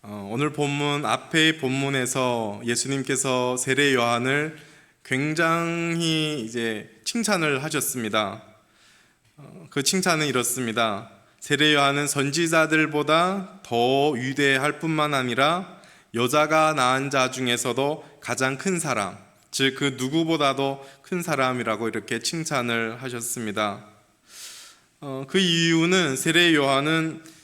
오늘 본문 앞의 본문에서 예수님께서 세례 요한을 굉장히 칭찬을 하셨습니다. 그 칭찬은 이렇습니다. 세례 요한은 선지자들보다 더 위대할 뿐만 아니라 여자가 낳은 자 중에서도 가장 큰 사람, 즉 그 누구보다도 큰 사람이라고 이렇게 칭찬을 하셨습니다. 그 이유는 세례 요한은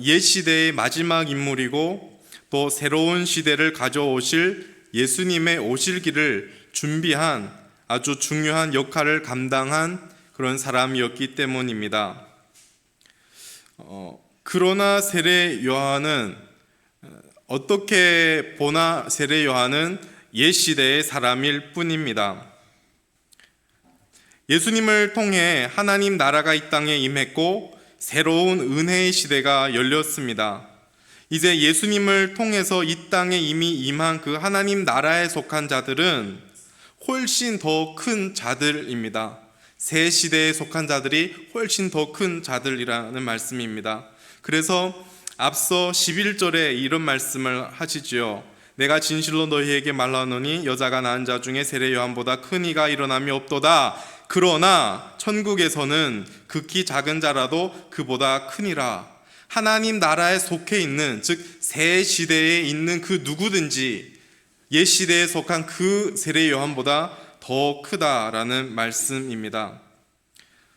옛 시대의 마지막 인물이고 또 새로운 시대를 가져오실 예수님의 오실 길을 준비한 아주 중요한 역할을 감당한 그런 사람이었기 때문입니다. 그러나 세례 요한은 어떻게 보나 세례 요한은 옛 시대의 사람일 뿐입니다. 예수님을 통해 하나님 나라가 이 땅에 임했고 새로운 은혜의 시대가 열렸습니다. 이제 예수님을 통해서 이 땅에 이미 임한 그 하나님 나라에 속한 자들은 훨씬 더 큰 자들입니다. 새 시대에 속한 자들이 훨씬 더 큰 자들이라는 말씀입니다. 그래서 앞서 11절에 이런 말씀을 하시지요. 내가 진실로 너희에게 말하노니 여자가 낳은 자 중에 세례 요한보다 큰 이가 일어남이 없도다. 그러나 천국에서는 극히 작은 자라도 그보다 크니라. 하나님 나라에 속해 있는, 즉 새 시대에 있는 그 누구든지 옛 시대에 속한 그 세례 요한보다 더 크다라는 말씀입니다.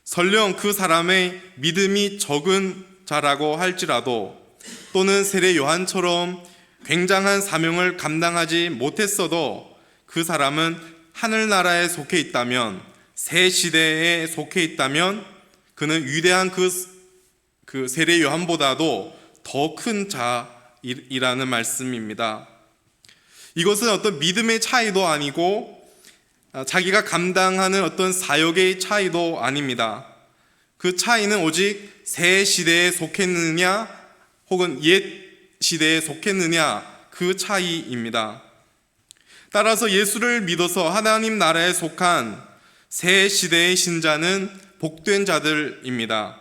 설령 그 사람의 믿음이 적은 자라고 할지라도 또는 세례 요한처럼 굉장한 사명을 감당하지 못했어도 그 사람은 하늘나라에 속해 있다면, 새 시대에 속해 있다면 그는 위대한 그 세례 요한보다도 더 큰 자이라는 말씀입니다. 이것은 어떤 믿음의 차이도 아니고 자기가 감당하는 어떤 사역의 차이도 아닙니다. 그 차이는 오직 새 시대에 속했느냐 혹은 옛 시대에 속했느냐 그 차이입니다. 따라서 예수를 믿어서 하나님 나라에 속한 새 시대의 신자는 복된 자들입니다.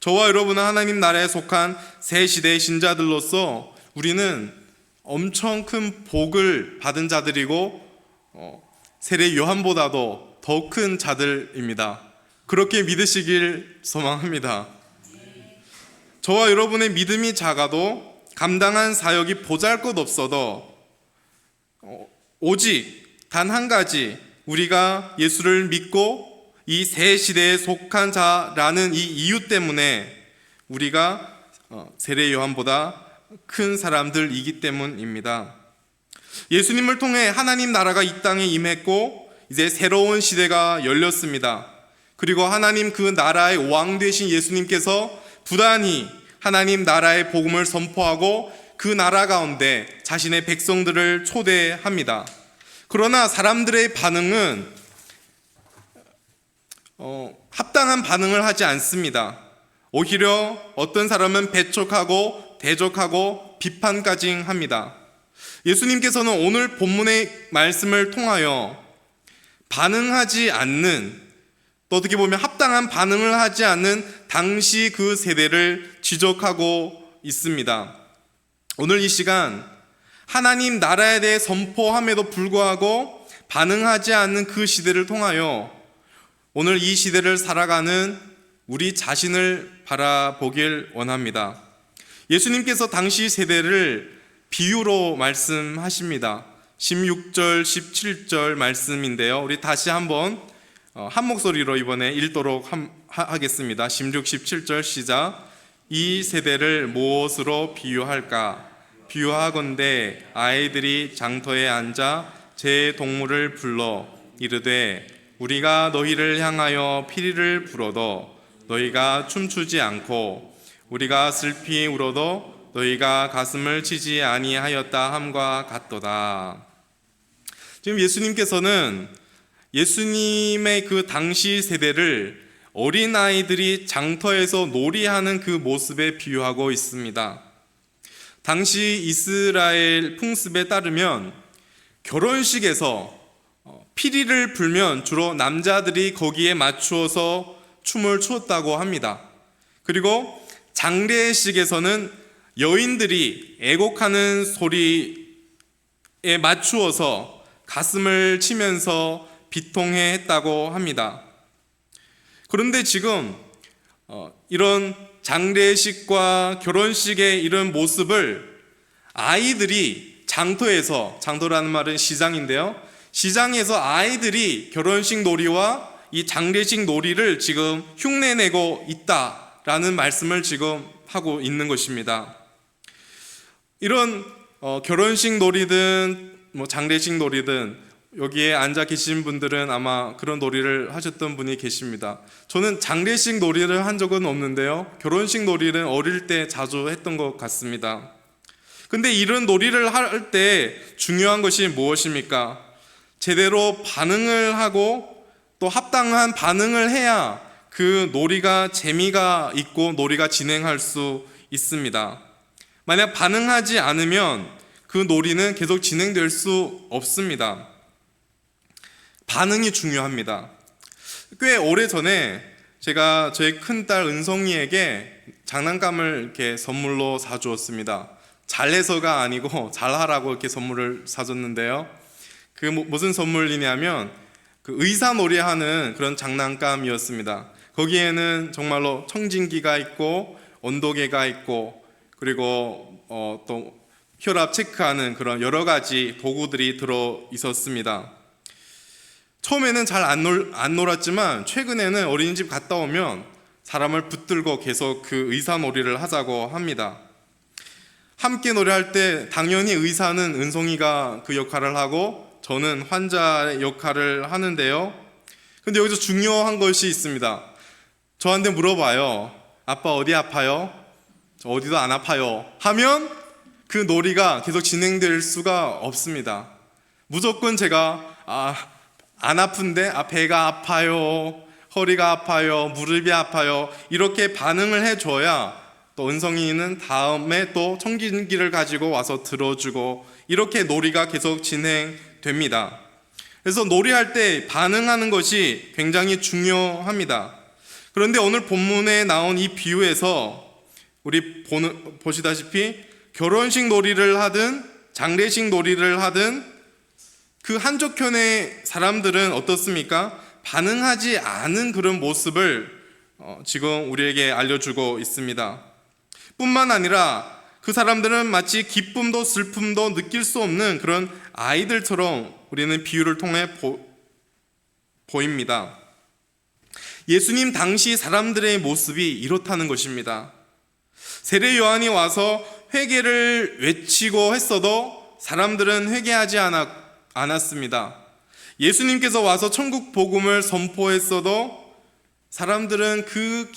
저와 여러분은 하나님 나라에 속한 새 시대의 신자들로서 우리는 엄청 큰 복을 받은 자들이고 세례 요한보다도 더 큰 자들입니다. 그렇게 믿으시길 소망합니다. 저와 여러분의 믿음이 작아도 감당한 사역이 보잘것없어도 오직 단 한 가지, 우리가 예수를 믿고 이 새 시대에 속한 자라는 이 이유 때문에 우리가 세례 요한보다 큰 사람들이기 때문입니다. 예수님을 통해 하나님 나라가 이 땅에 임했고 이제 새로운 시대가 열렸습니다. 그리고 하나님 그 나라의 왕 되신 예수님께서 부단히 하나님 나라의 복음을 선포하고 그 나라 가운데 자신의 백성들을 초대합니다. 그러나 사람들의 반응은 합당한 반응을 하지 않습니다. 오히려 어떤 사람은 배척하고 대적하고 비판까지 합니다. 예수님께서는 오늘 본문의 말씀을 통하여 반응하지 않는, 또 어떻게 보면 합당한 반응을 하지 않는 당시 그 세대를 지적하고 있습니다. 오늘 이 시간 하나님 나라에 대해 선포함에도 불구하고 반응하지 않는 그 시대를 통하여 오늘 이 시대를 살아가는 우리 자신을 바라보길 원합니다. 예수님께서 당시 세대를 비유로 말씀하십니다. 16절, 17절 말씀인데요. 우리 다시 한번 한 목소리로 이번에 읽도록 하겠습니다. 16, 17절 시작. 이 세대를 무엇으로 비유할까? 비유하건대 아이들이 장터에 앉아 제 동물을 불러 이르되 우리가 너희를 향하여 피리를 불어도 너희가 춤추지 않고 우리가 슬피 울어도 너희가 가슴을 치지 아니하였다 함과 같도다. 지금 예수님께서는 예수님의 그 당시 세대를 어린아이들이 장터에서 놀이하는 그 모습에 비유하고 있습니다. 당시 이스라엘 풍습에 따르면 결혼식에서 피리를 불면 주로 남자들이 거기에 맞추어서 춤을 추었다고 합니다. 그리고 장례식에서는 여인들이 애곡하는 소리에 맞추어서 가슴을 치면서 비통해 했다고 합니다. 그런데 지금 이런 장례식과 결혼식의 이런 모습을 아이들이 장터라는 말은 시장인데요, 시장에서 아이들이 결혼식 놀이와 이 장례식 놀이를 지금 흉내내고 있다라는 말씀을 지금 하고 있는 것입니다. 이런 결혼식 놀이든 장례식 놀이든 여기에 앉아 계신 분들은 아마 그런 놀이를 하셨던 분이 계십니다. 저는 장례식 놀이를 한 적은 없는데요, 결혼식 놀이는 어릴 때 자주 했던 것 같습니다. 근데 이런 놀이를 할 때 중요한 것이 무엇입니까? 제대로 반응을 하고 또 합당한 반응을 해야 그 놀이가 재미가 있고 놀이가 진행할 수 있습니다. 만약 반응하지 않으면 그 놀이는 계속 진행될 수 없습니다. 반응이 중요합니다. 꽤 오래전에 제가 저희 큰딸 은성이에게 장난감을 이렇게 선물로 사주었습니다. 잘해서가 아니고 잘하라고 이렇게 선물을 사줬는데요, 그 무슨 선물이냐면 그 의사놀이 하는 그런 장난감이었습니다. 거기에는 정말로 청진기가 있고 온도계가 있고 그리고 또 혈압 체크하는 그런 여러 가지 도구들이 들어 있었습니다. 처음에는 잘 안 놀았지만 최근에는 어린이집 갔다 오면 사람을 붙들고 계속 그 의사놀이를 하자고 합니다. 함께 노래할 때 당연히 의사는 은송이가 그 역할을 하고 저는 환자의 역할을 하는데요, 근데 여기서 중요한 것이 있습니다. 저한테 물어봐요. 아빠 어디 아파요? 저 어디도 안 아파요 하면 그 놀이가 계속 진행될 수가 없습니다. 무조건 제가 안 아픈데 배가 아파요, 허리가 아파요, 무릎이 아파요 이렇게 반응을 해줘야 또 은성이는 다음에 또 청진기를 가지고 와서 들어주고 이렇게 놀이가 계속 진행됩니다. 그래서 놀이할 때 반응하는 것이 굉장히 중요합니다. 그런데 오늘 본문에 나온 이 비유에서 우리 보시다시피 결혼식 놀이를 하든 장례식 놀이를 하든 그 한쪽편의 사람들은 어떻습니까? 반응하지 않은 그런 모습을 지금 우리에게 알려주고 있습니다. 뿐만 아니라 그 사람들은 마치 기쁨도 슬픔도 느낄 수 없는 그런 아이들처럼 우리는 비유를 통해 보입니다. 예수님 당시 사람들의 모습이 이렇다는 것입니다. 세례 요한이 와서 회개를 외치고 했어도 사람들은 회개하지 않았습니다. 예수님께서 와서 천국 복음을 선포했어도 사람들은 그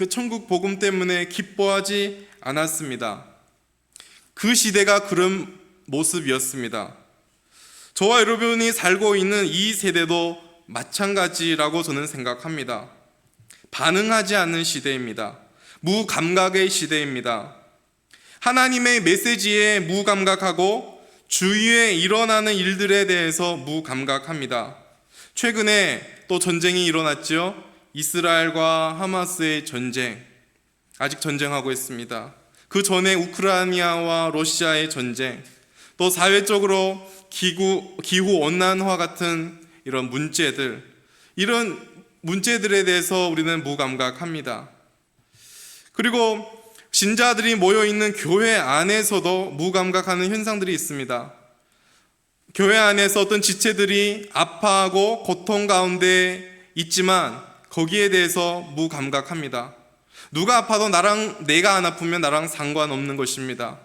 천국 복음 때문에 기뻐하지 않았습니다. 그 시대가 그런 모습이었습니다. 저와 여러분이 살고 있는 이 세대도 마찬가지라고 저는 생각합니다. 반응하지 않는 시대입니다. 무감각의 시대입니다. 하나님의 메시지에 무감각하고 주위에 일어나는 일들에 대해서 무감각합니다. 최근에 또 전쟁이 일어났죠. 이스라엘과 하마스의 전쟁, 아직 전쟁하고 있습니다. 그 전에 우크라이나와 러시아의 전쟁, 또 사회적으로 기후온난화 같은 이런 문제들, 이런 문제들에 대해서 우리는 무감각합니다. 그리고 신자들이 모여있는 교회 안에서도 무감각하는 현상들이 있습니다. 교회 안에서 어떤 지체들이 아파하고 고통 가운데 있지만 거기에 대해서 무감각합니다. 누가 아파도 내가 안 아프면 나랑 상관없는 것입니다.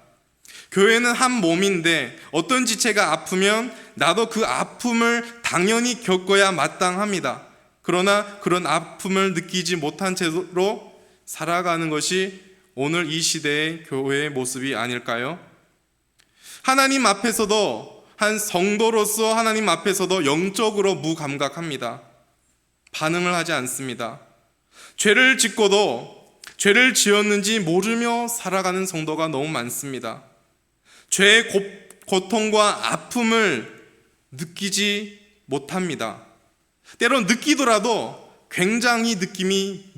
교회는 한 몸인데 어떤 지체가 아프면 나도 그 아픔을 당연히 겪어야 마땅합니다. 그러나 그런 아픔을 느끼지 못한 채로 살아가는 것이 오늘 이 시대의 교회의 모습이 아닐까요? 하나님 앞에서도, 한 성도로서 하나님 앞에서도 영적으로 무감각합니다. 반응을 하지 않습니다. 죄를 짓고도 죄를 지었는지 모르며 살아가는 성도가 너무 많습니다. 죄의 고통과 아픔을 느끼지 못합니다. 때론 느끼더라도 굉장히 느낌이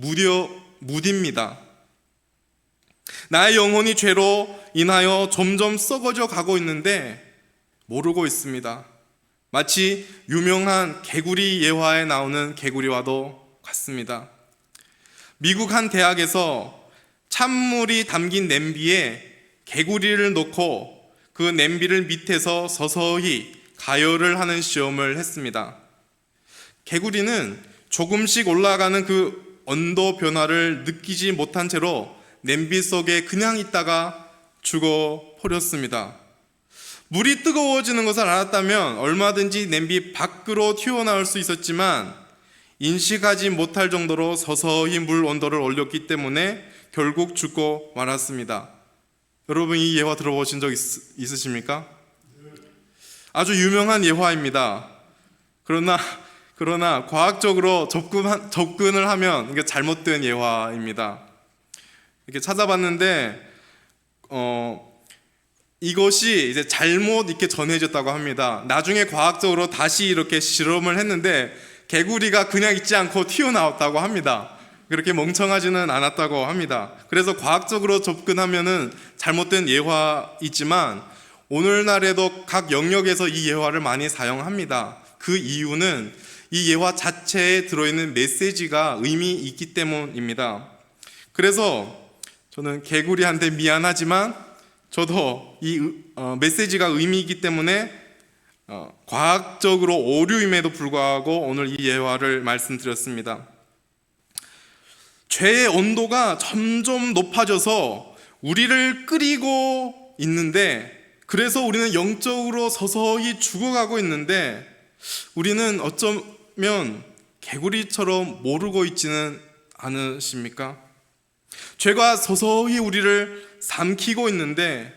무딥니다. 나의 영혼이 죄로 인하여 점점 썩어져 가고 있는데 모르고 있습니다. 마치 유명한 개구리 예화에 나오는 개구리와도 같습니다. 미국 한 대학에서 찬물이 담긴 냄비에 개구리를 넣고 그 냄비를 밑에서 서서히 가열을 하는 시험을 했습니다. 개구리는 조금씩 올라가는 그 온도 변화를 느끼지 못한 채로 냄비 속에 그냥 있다가 죽어버렸습니다. 물이 뜨거워지는 것을 알았다면 얼마든지 냄비 밖으로 튀어나올 수 있었지만 인식하지 못할 정도로 서서히 물 온도를 올렸기 때문에 결국 죽고 말았습니다. 여러분, 이 예화 들어보신 적 있으십니까? 아주 유명한 예화입니다. 그러나 과학적으로 접근을 하면 이게 잘못된 예화입니다. 이렇게 찾아봤는데 이것이 이제 잘못 이렇게 전해졌다고 합니다. 나중에 과학적으로 다시 이렇게 실험을 했는데 개구리가 그냥 있지 않고 튀어나왔다고 합니다. 그렇게 멍청하지는 않았다고 합니다. 그래서 과학적으로 접근하면은 잘못된 예화이지만 오늘날에도 각 영역에서 이 예화를 많이 사용합니다. 그 이유는 이 예화 자체에 들어있는 메시지가 의미 있기 때문입니다. 그래서 저는 개구리한테 미안하지만 저도 이 메시지가 의미 있기 때문에 과학적으로 오류임에도 불구하고 오늘 이 예화를 말씀드렸습니다. 죄의 온도가 점점 높아져서 우리를 끓이고 있는데, 그래서 우리는 영적으로 서서히 죽어가고 있는데 우리는 어쩌면 개구리처럼 모르고 있지는 않으십니까? 죄가 서서히 우리를 삼키고 있는데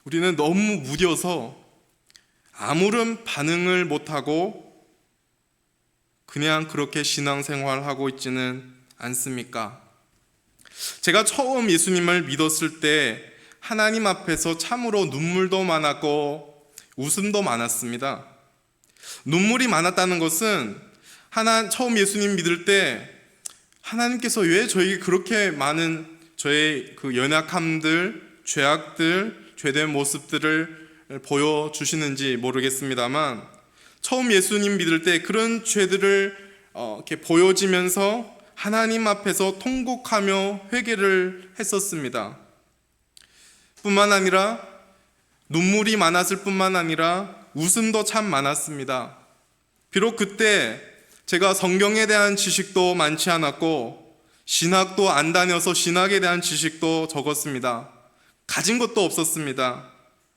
우리는 너무 무뎌서 아무런 반응을 못하고 그냥 그렇게 신앙생활하고 있지는 않습니까? 제가 처음 예수님을 믿었을 때 하나님 앞에서 참으로 눈물도 많았고 웃음도 많았습니다. 눈물이 많았다는 것은 처음 예수님 믿을 때 하나님께서 왜 저에게 그렇게 많은 저의 그 연약함들, 죄악들, 죄된 모습들을 보여주시는지 모르겠습니다만, 처음 예수님 믿을 때 그런 죄들을 이렇게 보여지면서 하나님 앞에서 통곡하며 회개를 했었습니다. 뿐만 아니라 눈물이 많았을 뿐만 아니라 웃음도 참 많았습니다. 비록 그때 제가 성경에 대한 지식도 많지 않았고 신학도 안 다녀서 신학에 대한 지식도 적었습니다. 가진 것도 없었습니다.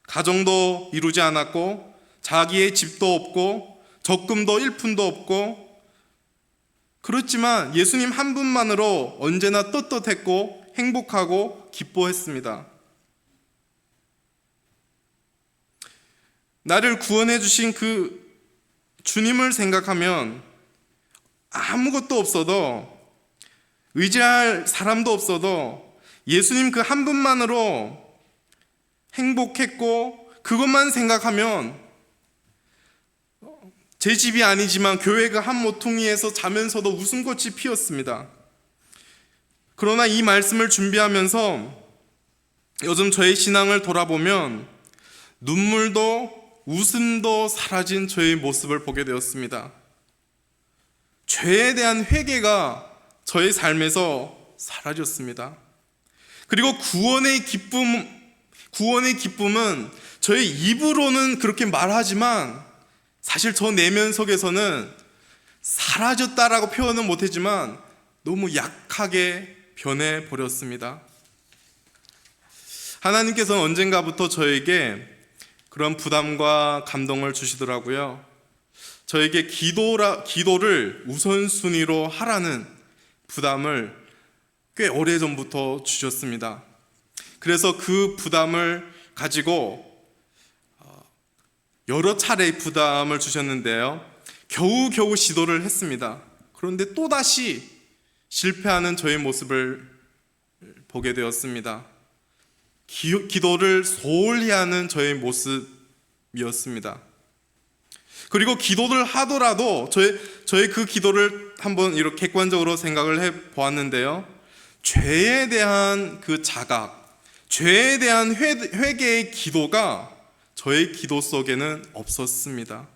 가정도 이루지 않았고 자기의 집도 없고 적금도 1푼도 없고, 그렇지만 예수님 한 분만으로 언제나 떳떳했고 행복하고 기뻐했습니다. 나를 구원해 주신 그 주님을 생각하면 아무것도 없어도, 의지할 사람도 없어도 예수님 그 한 분만으로 행복했고, 그것만 생각하면 제 집이 아니지만 교회가 한 모퉁이에서 자면서도 웃음꽃이 피었습니다. 그러나 이 말씀을 준비하면서 요즘 저의 신앙을 돌아보면 눈물도 웃음도 사라진 저의 모습을 보게 되었습니다. 죄에 대한 회개가 저의 삶에서 사라졌습니다. 그리고 구원의 기쁨은 저의 입으로는 그렇게 말하지만 사실 저 내면 속에서는 사라졌다라고 표현은 못했지만 너무 약하게 변해버렸습니다. 하나님께서는 언젠가부터 저에게 그런 부담과 감동을 주시더라고요. 저에게 기도를 우선순위로 하라는 부담을 꽤 오래전부터 주셨습니다. 그래서 그 부담을 가지고 여러 차례 부담을 주셨는데요, 겨우겨우 시도를 했습니다. 그런데 또다시 실패하는 저의 모습을 보게 되었습니다. 기도를 소홀히 하는 저의 모습이었습니다. 그리고 기도를 하더라도 저의 그 기도를 한번 이렇게 객관적으로 생각을 해 보았는데요, 죄에 대한 그 자각, 죄에 대한 회개의 기도가 저의 기도 속에는 없었습니다.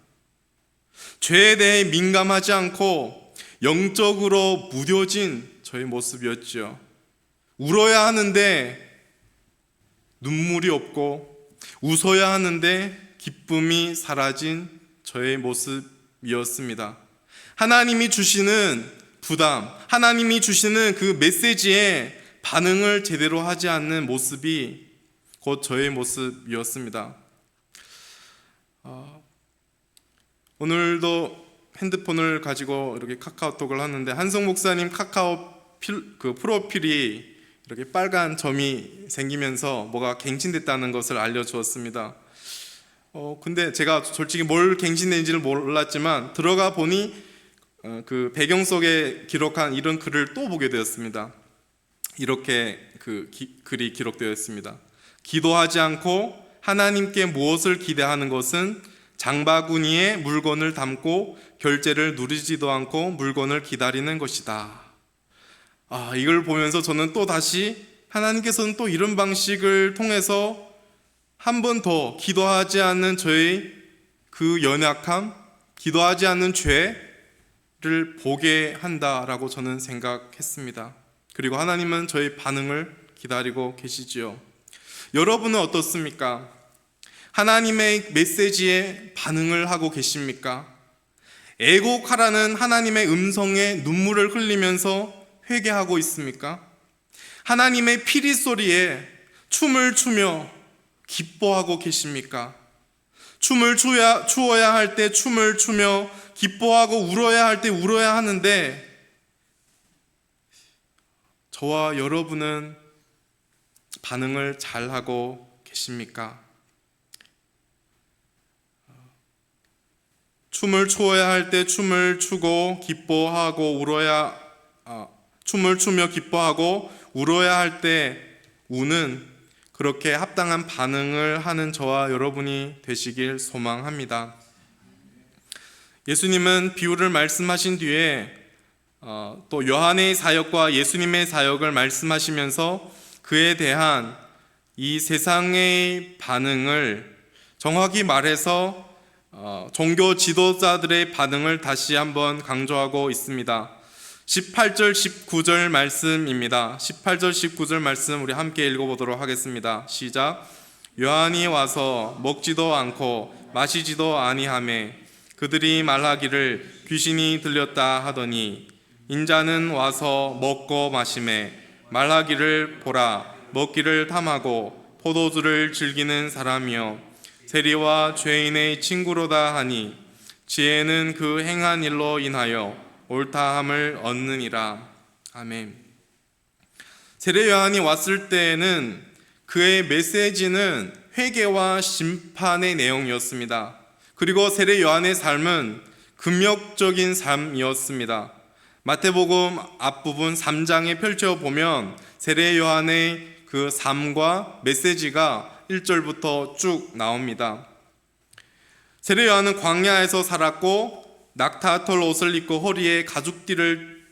죄에 대해 민감하지 않고 영적으로 무뎌진 저의 모습이었죠. 울어야 하는데 눈물이 없고, 웃어야 하는데 기쁨이 사라진 저의 모습이었습니다. 하나님이 주시는 부담, 하나님이 주시는 그 메시지에 반응을 제대로 하지 않는 모습이 곧 저의 모습이었습니다. 오늘도 핸드폰을 가지고 이렇게 카카오톡을 하는데 한성 목사님 그 프로필이 이렇게 빨간 점이 생기면서 뭐가 갱신됐다는 것을 알려주었습니다. 근데 제가 솔직히 뭘 갱신된지를 몰랐지만 들어가 보니 그 배경 속에 기록한 이런 글을 또 보게 되었습니다. 이렇게 글이 기록되어 있습니다. 기도하지 않고 하나님께 무엇을 기대하는 것은 장바구니에 물건을 담고 결제를 누리지도 않고 물건을 기다리는 것이다. 이걸 보면서 저는 또 다시 하나님께서는 또 이런 방식을 통해서 한 번 더 기도하지 않는 저의 그 연약함, 기도하지 않는 죄를 보게 한다라고 저는 생각했습니다. 그리고 하나님은 저의 반응을 기다리고 계시지요. 여러분은 어떻습니까? 하나님의 메시지에 반응을 하고 계십니까? 애곡하라는 하나님의 음성에 눈물을 흘리면서 회개하고 있습니까? 하나님의 피리 소리에 춤을 추며 기뻐하고 계십니까? 춤을 추어야 할 때 춤을 추며 기뻐하고 울어야 할 때 울어야 하는데 저와 여러분은 반응을 잘하고 계십니까? 춤을 추어야 할 때 춤을 추고 기뻐하고 춤을 추며 기뻐하고 울어야 할 때 우는 그렇게 합당한 반응을 하는 저와 여러분이 되시길 소망합니다. 예수님은 비유를 말씀하신 뒤에 또 요한의 사역과 예수님의 사역을 말씀하시면서 그에 대한 이 세상의 반응을 정확히 말해서 종교 지도자들의 반응을 다시 한번 강조하고 있습니다. 18절 19절 말씀입니다. 18절 19절 말씀 우리 함께 읽어보도록 하겠습니다. 시작. 요한이 와서 먹지도 않고 마시지도 아니하매 그들이 말하기를 귀신이 들렸다 하더니 인자는 와서 먹고 마시매 말하기를 보라 먹기를 탐하고 포도주를 즐기는 사람이여 세리와 죄인의 친구로다 하니 지혜는 그 행한 일로 인하여 옳다함을 얻느니라. 아멘. 세례 요한이 왔을 때에는 그의 메시지는 회개와 심판의 내용이었습니다. 그리고 세례 요한의 삶은 금욕적인 삶이었습니다. 마태복음 앞부분 3장에 펼쳐보면 세례 요한의 그 삶과 메시지가 1절부터 쭉 나옵니다. 세례 요한은 광야에서 살았고 낙타털 옷을 입고 허리에 가죽띠를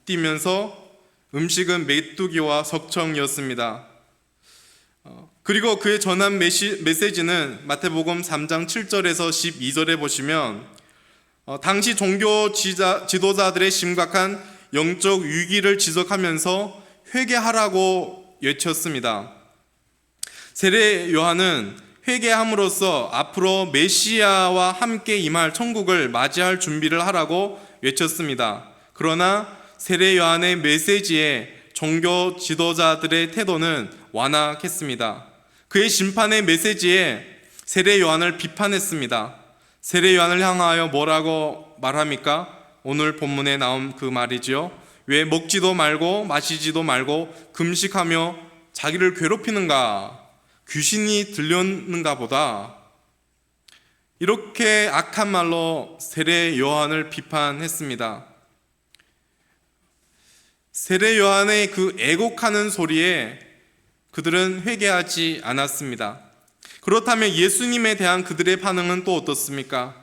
띠면서 음식은 메뚜기와 석청이었습니다. 그리고 그의 전한 메시지는 마태복음 3장 7절에서 12절에 보시면 당시 종교 지도자들의 심각한 영적 위기를 지적하면서 회개하라고 외쳤습니다. 세례 요한은 회개함으로써 앞으로 메시아와 함께 임할 천국을 맞이할 준비를 하라고 외쳤습니다. 그러나 세례 요한의 메시지에 종교 지도자들의 태도는 완악했습니다. 그의 심판의 메시지에 세례 요한을 비판했습니다. 세례 요한을 향하여 뭐라고 말합니까? 오늘 본문에 나온 그 말이지요. 왜 먹지도 말고 마시지도 말고 금식하며 자기를 괴롭히는가? 귀신이 들렸는가 보다. 이렇게 악한 말로 세례 요한을 비판했습니다. 세례 요한의 그 애곡하는 소리에 그들은 회개하지 않았습니다. 그렇다면 예수님에 대한 그들의 반응은 또 어떻습니까?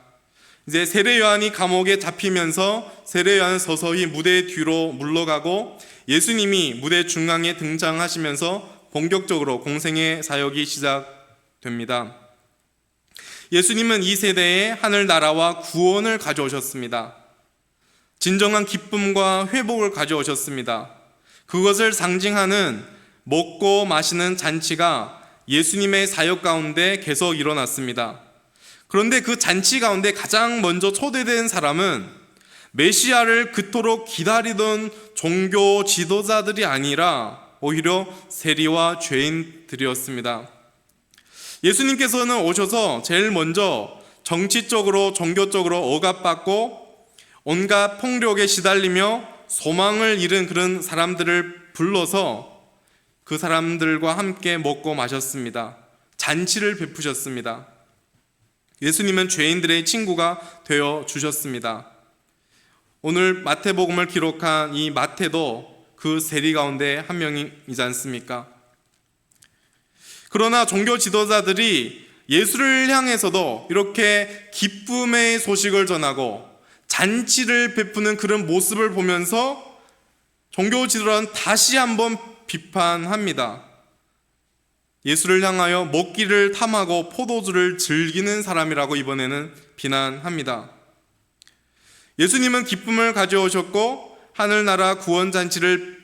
이제 세례 요한이 감옥에 잡히면서 세례 요한은 서서히 무대 뒤로 물러가고 예수님이 무대 중앙에 등장하시면서 본격적으로 공생의 사역이 시작됩니다. 예수님은 이 세대에 하늘나라와 구원을 가져오셨습니다. 진정한 기쁨과 회복을 가져오셨습니다. 그것을 상징하는 먹고 마시는 잔치가 예수님의 사역 가운데 계속 일어났습니다. 그런데 그 잔치 가운데 가장 먼저 초대된 사람은 메시아를 그토록 기다리던 종교 지도자들이 아니라 오히려 세리와 죄인들이었습니다. 예수님께서는 오셔서 제일 먼저 정치적으로 종교적으로 억압받고 온갖 폭력에 시달리며 소망을 잃은 그런 사람들을 불러서 그 사람들과 함께 먹고 마셨습니다. 잔치를 베푸셨습니다. 예수님은 죄인들의 친구가 되어 주셨습니다. 오늘 마태복음을 기록한 이 마태도 그 세리 가운데 한 명이지 않습니까? 그러나 종교 지도자들이 예수를 향해서도 이렇게 기쁨의 소식을 전하고 잔치를 베푸는 그런 모습을 보면서 종교 지도자는 다시 한번 비판합니다. 예수를 향하여 먹기를 탐하고 포도주를 즐기는 사람이라고 이번에는 비난합니다. 예수님은 기쁨을 가져오셨고 하늘나라 구원잔치를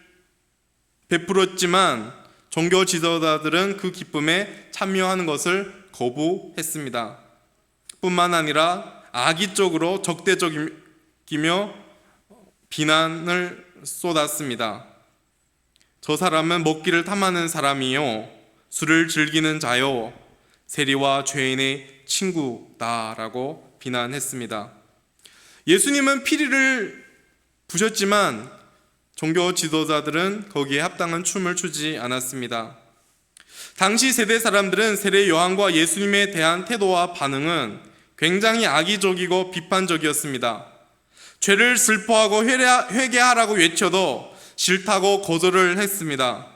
베풀었지만 종교 지도자들은 그 기쁨에 참여하는 것을 거부했습니다. 뿐만 아니라 악의적으로 적대적이며 비난을 쏟았습니다. 저 사람은 먹기를 탐하는 사람이요 술을 즐기는 자요 세리와 죄인의 친구다라고 비난했습니다. 예수님은 피리를 부셨지만 종교 지도자들은 거기에 합당한 춤을 추지 않았습니다. 당시 세대 사람들은 세례 요한과 예수님에 대한 태도와 반응은 굉장히 악의적이고 비판적이었습니다. 죄를 슬퍼하고 회개하라고 외쳐도 싫다고 거절을 했습니다.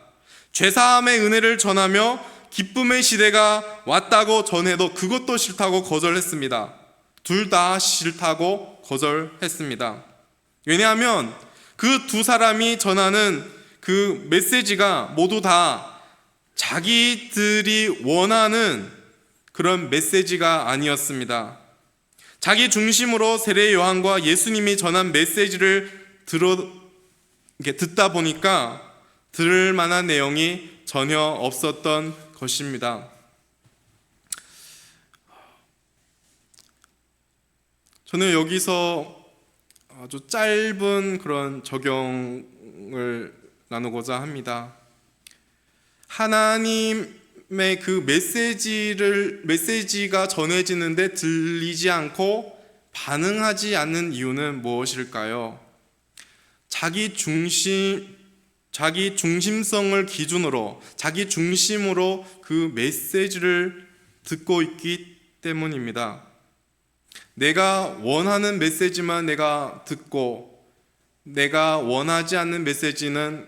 죄사함의 은혜를 전하며 기쁨의 시대가 왔다고 전해도 그것도 싫다고 거절했습니다. 둘 다 싫다고 거절했습니다. 왜냐하면 그 두 사람이 전하는 그 메시지가 모두 다 자기들이 원하는 그런 메시지가 아니었습니다. 자기 중심으로 세례 요한과 예수님이 전한 메시지를 듣다 보니까 들을 만한 내용이 전혀 없었던 것입니다. 저는 여기서 아주 짧은 그런 적용을 나누고자 합니다. 하나님의 그 메시지가 전해지는데 들리지 않고 반응하지 않는 이유는 무엇일까요? 자기 중심성을 기준으로, 자기 중심으로 그 메시지를 듣고 있기 때문입니다. 내가 원하는 메시지만 내가 듣고 내가 원하지 않는 메시지는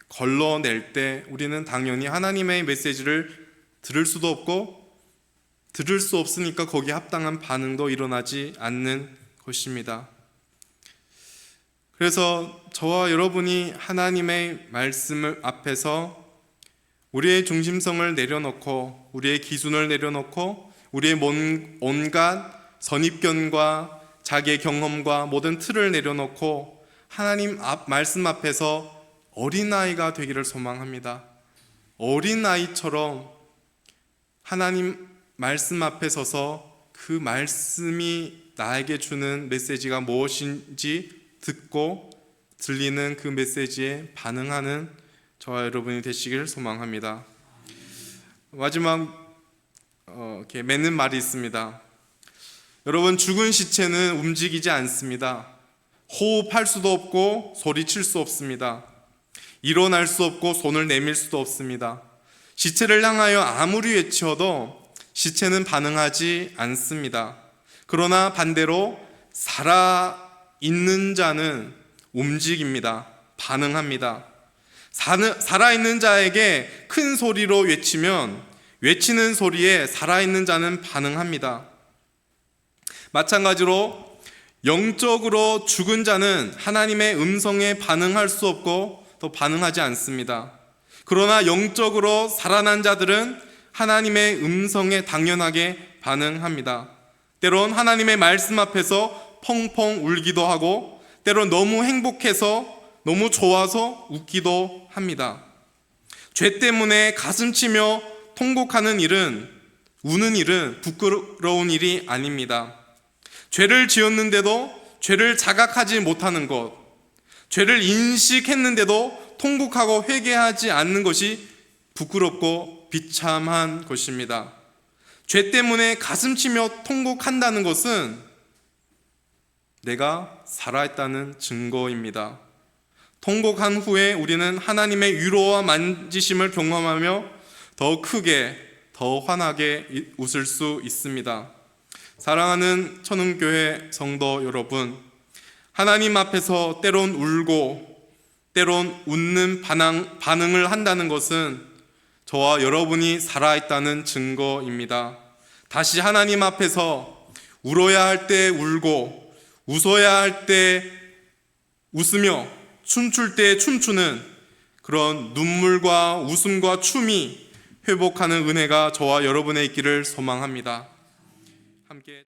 걸러낼 때 우리는 당연히 하나님의 메시지를 들을 수도 없고 들을 수 없으니까 거기에 합당한 반응도 일어나지 않는 것입니다. 그래서 저와 여러분이 하나님의 말씀을 앞에서 우리의 중심성을 내려놓고 우리의 기준을 내려놓고 우리의 온갖 선입견과 자기의 경험과 모든 틀을 내려놓고 하나님 말씀 앞에서 어린아이가 되기를 소망합니다. 어린아이처럼 하나님 말씀 앞에 서서 그 말씀이 나에게 주는 메시지가 무엇인지 듣고 들리는 그 메시지에 반응하는 저와 여러분이 되시길 소망합니다. 마지막 이렇게 맺는 말이 있습니다. 여러분, 죽은 시체는 움직이지 않습니다. 호흡할 수도 없고 소리칠 수 없습니다. 일어날 수 없고 손을 내밀 수도 없습니다. 시체를 향하여 아무리 외쳐도 시체는 반응하지 않습니다. 그러나 반대로 살아있는 자는 움직입니다. 반응합니다. 살아있는 자에게 큰 소리로 외치면 외치는 소리에 살아있는 자는 반응합니다. 마찬가지로 영적으로 죽은 자는 하나님의 음성에 반응할 수 없고 또 반응하지 않습니다. 그러나 영적으로 살아난 자들은 하나님의 음성에 당연하게 반응합니다. 때론 하나님의 말씀 앞에서 펑펑 울기도 하고, 때론 너무 행복해서 너무 좋아서 웃기도 합니다. 죄 때문에 가슴치며 통곡하는 일은, 우는 일은 부끄러운 일이 아닙니다. 죄를 지었는데도 죄를 자각하지 못하는 것, 죄를 인식했는데도 통곡하고 회개하지 않는 것이 부끄럽고 비참한 것입니다. 죄 때문에 가슴치며 통곡한다는 것은 내가 살아있다는 증거입니다. 통곡한 후에 우리는 하나님의 위로와 만지심을 경험하며 더 크게, 더 환하게 웃을 수 있습니다. 사랑하는 천흥교회 성도 여러분, 하나님 앞에서 때론 울고 때론 웃는 반응을 한다는 것은 저와 여러분이 살아있다는 증거입니다. 다시 하나님 앞에서 울어야 할 때 울고 웃어야 할 때 웃으며 춤출 때 춤추는 그런 눈물과 웃음과 춤이 회복하는 은혜가 저와 여러분의 있기를 소망합니다.